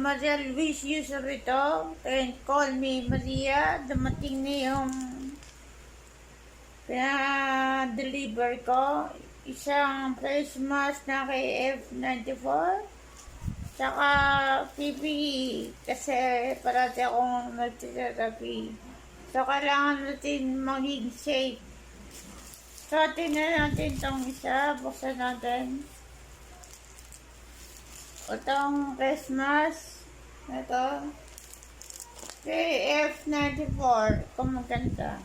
Maria Luiz Yuzof ito. And call me Maria. Dumating na yung deliver ko. Isang FaceMask na KF94. Tsaka PPE. Kasi parati akong nagtitherapy. So, kailangan natin maging safe. So, tingnan natin itong isa. Buksan natin. Itong FaceMask. Ito. KF94. Kung maganda.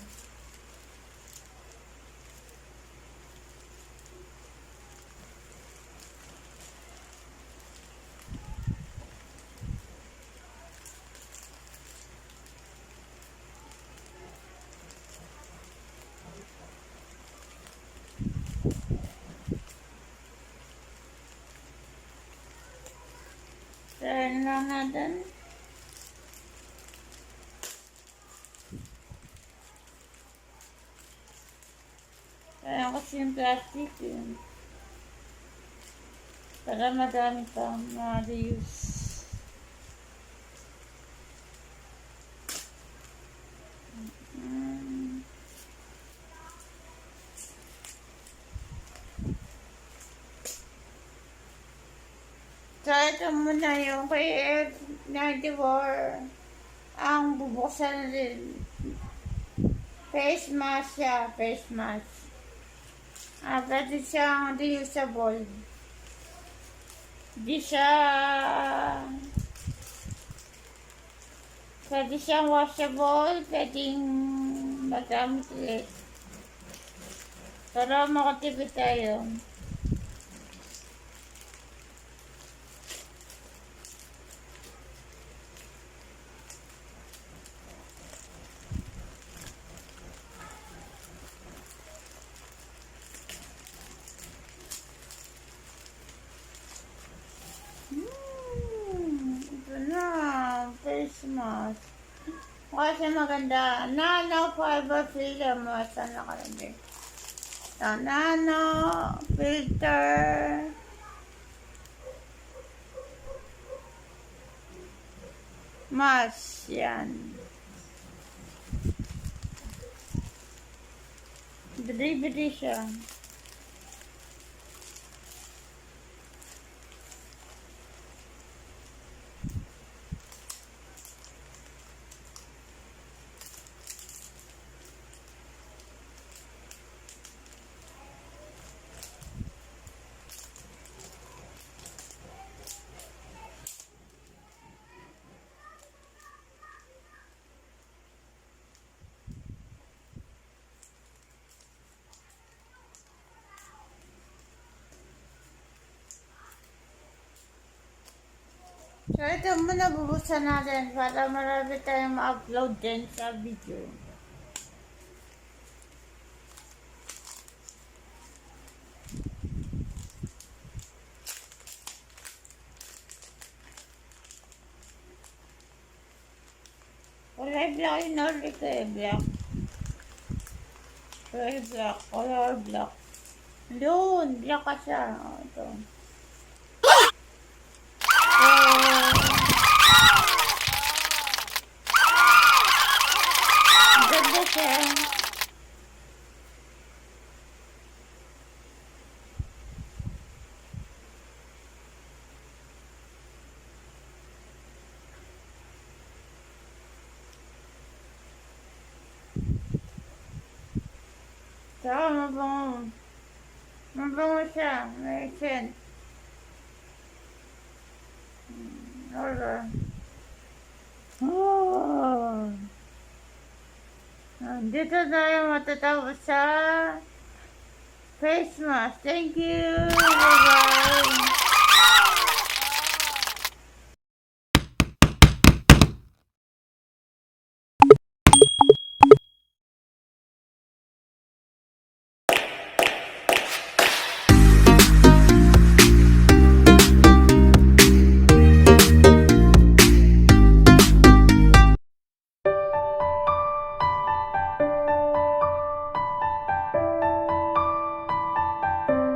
Turn lang natin. Kaya kasi yung plastic yun. Para madami pang ma-reuse. So, ito muna yung KF94 ang bubuksan din. FaceMask siya, FaceMask. Pwede siyang reusable. Pwede siyang washable, pwedeng magamit ulit. Para makatipid tayo. Ito na, FaceMask. Kasi maganda. Nano fiber filter mask. Saan nakalagay? Nano filter mask. Yan. Delivery siya. So, ito muna bubuksan natin para marami tayong ma-upload din sa video. Kulay black yun ulit eh, black. Kulay black, color black. Doon, black ka siya. Ito. Ganda siya. Saka mabango. Mabango siya. May scent. Alright. Oh. Dito tayo matatapos sa FaceMask. Thank you. Bye-bye.